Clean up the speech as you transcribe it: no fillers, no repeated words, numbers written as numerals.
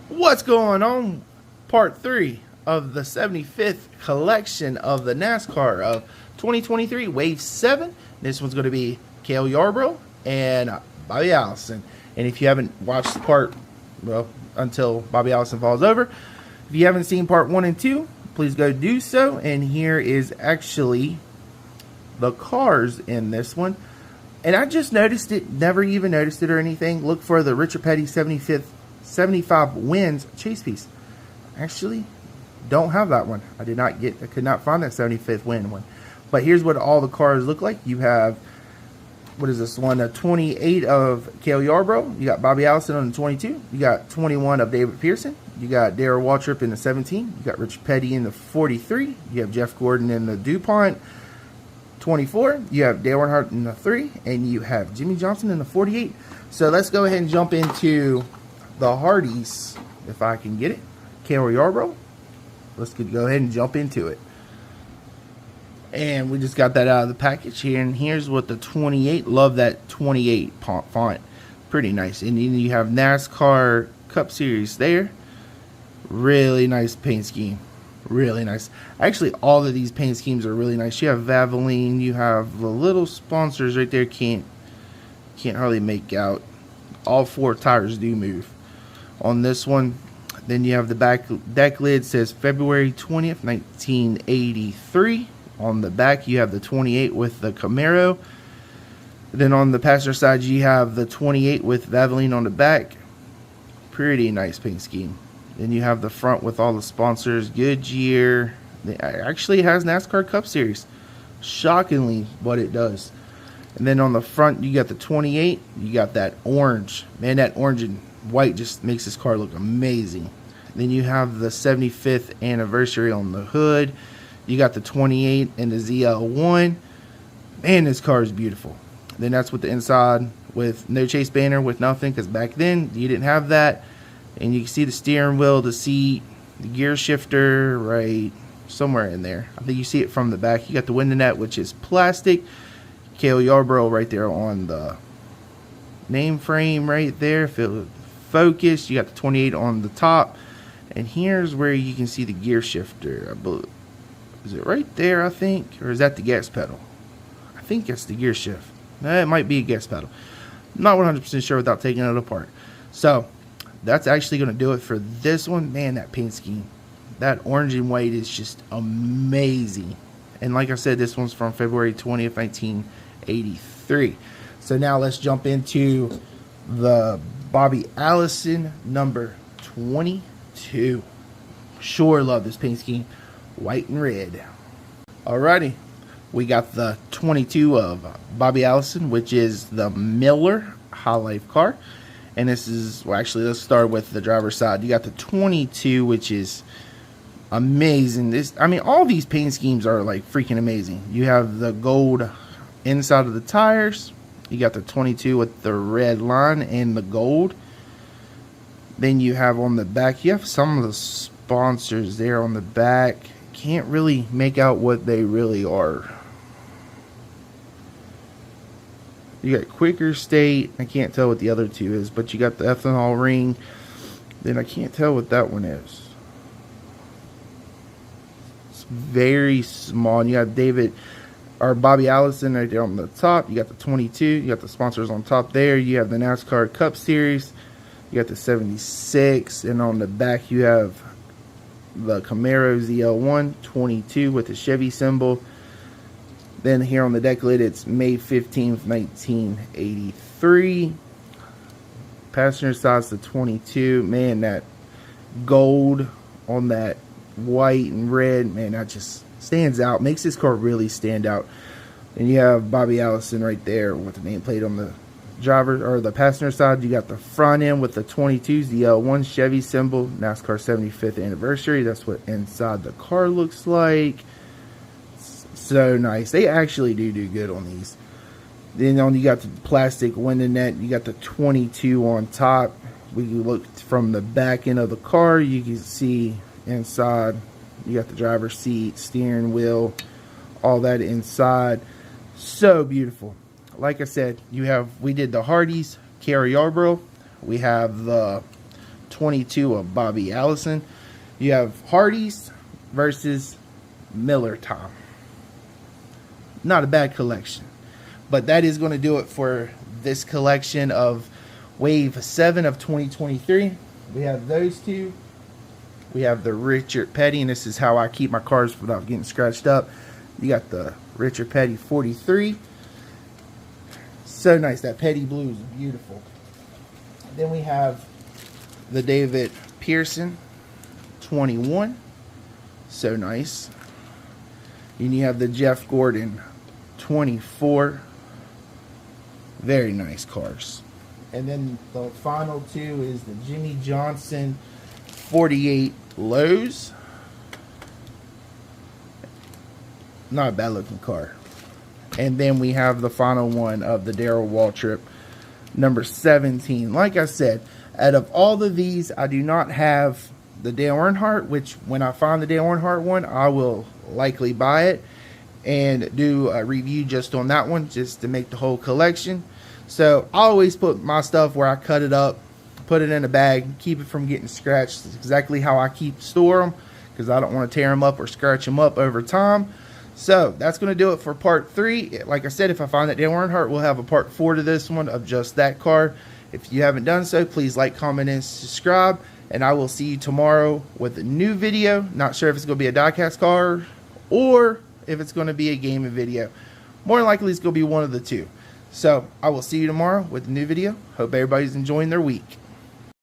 What's going on? Part 3 of the 75th collection of the Nascar of 2023 Wave 7. This one's going to be Cale Yarborough and Bobby Allison. And if you haven't watched the part, well, until Bobby Allison falls over, if you haven't seen part 1 and 2, please go do so. And here is actually the cars in this one. And I just noticed it, never even noticed it or anything. Look for the Richard Petty 75 wins chase piece. Actually, don't have that one. I could not find that 75th win one. But here's what all the cars look like. You have, what is this one? A 28 of Cale Yarborough. You got Bobby Allison on the 22. You got 21 of David Pearson. You got Darrell Waltrip in the 17. You got Richard Petty in the 43. You have Jeff Gordon in the DuPont 24. You have Dale Earnhardt in the 3. And you have Jimmy Johnson in the 48. So let's go ahead and jump into the Hardys, if I can get it. Cale Yarborough. Let's go ahead and jump into it. And we just got that out of the package here. And here's what the 28. Love that 28 font. Pretty nice. And then you have NASCAR Cup Series there. Really nice paint scheme. Really nice. Actually, all of these paint schemes are really nice. You have Valvoline. You have the little sponsors right there. Can't hardly make out. All 4 tires do move on this one. Then you have the back deck lid, says February 20th, 1983. On the back, you have the 28 with the Camaro. Then on the passenger side, you have the 28 with Valvoline on the back. Pretty nice paint scheme. Then you have the front with all the sponsors. Goodyear. It actually has NASCAR Cup Series. Shockingly, what it does. And then on the front, you got the 28. You got that orange. Man, that orange and white just makes this car look amazing. Then you have the 75th anniversary on the hood. You got the 28 and the ZL1. Man, this car is beautiful. Then that's with the inside with no chase banner, with nothing, because back then you didn't have that. And you can see the steering wheel, the seat, the gear shifter right somewhere in there. I think you see it from the back. You got the window net, which is plastic. Cale Yarborough right there on the name frame right there. Focus. You got the 28 on the top. And here's where you can see the gear shifter. I believe. Is it right there, I think? Or is that the gas pedal? I think that's the gear shift. It might be a gas pedal. I'm not 100% sure without taking it apart. So, that's actually going to do it for this one. Man, that paint scheme. That orange and white is just amazing. And like I said, this one's from February 20th, 1983. So now let's jump into the Bobby Allison number 22. Sure love this paint scheme. White and red. Alrighty. We got the 22 of Bobby Allison, which is the Miller High Life car. And this is, well, actually, let's start with the driver's side. You got the 22, which is amazing. All these paint schemes are like freaking amazing. You have the gold inside of the tires. You got the 22 with the red line and the gold. Then you have on the back, you have some of the sponsors there on the back. Can't really make out what they really are. You got Quicker State. I can't tell what the other two is, but you got the ethanol ring. Then I can't tell what that one is. It's very small. And you got Bobby Allison right there on the top. You got the 22. You got the sponsors on top there. You have the NASCAR Cup Series. You got the 76. And on the back, you have the Camaro ZL1 22 with the Chevy symbol. Then here on the deck lid, it's May 15th, 1983. Passenger side's the 22. Man, that gold on that white and red, man, that just stands out. Makes this car really stand out. And you have Bobby Allison right there with the nameplate on the driver or the passenger side. You got the front end with the 22 ZL1 Chevy symbol, NASCAR 75th anniversary. That's what inside the car looks like. So nice. They actually do good on these. Then you got the plastic window net. You got the 22 on top. We look from the back end of the car. You can see inside. You got the driver's seat, steering wheel, all that inside. So beautiful. Like I said, we did the Hardys, Cale Yarborough. We have the 22 of Bobby Allison. You have Hardy's versus Miller Time. Not a bad collection. But that is going to do it for this collection of Wave 7 of 2023. We have those two. We have the Richard Petty, and this is how I keep my cars without getting scratched up. You got the Richard Petty 43. So nice. That Petty blue is beautiful. Then we have the David Pearson 21. So nice. And you have the Jeff Gordon 24. Very nice cars. And then the final two is the Jimmy Johnson 48 Lowe's. Not a bad looking car. And then we have the final one of the Darrell Waltrip number 17. Like I said, out of all of these, I do not have the Dale Earnhardt, which when I find the Dale Earnhardt one, I will likely buy it and do a review just on that one, just to make the whole collection. So I always put my stuff where I cut it up, put it in a bag, keep it from getting scratched. It's exactly how I store them, because I don't want to tear them up or scratch them up over time. So that's going to do it for part 3. Like I said, if I find that Dale Earnhardt, we'll have a part 4 to this one of just that car. If you haven't done so, please like, comment, and subscribe. And I will see you tomorrow with a new video. Not sure if it's going to be a diecast car or if it's going to be a gaming video. More likely it's going to be one of the two. So I will see you tomorrow with a new video. Hope everybody's enjoying their week.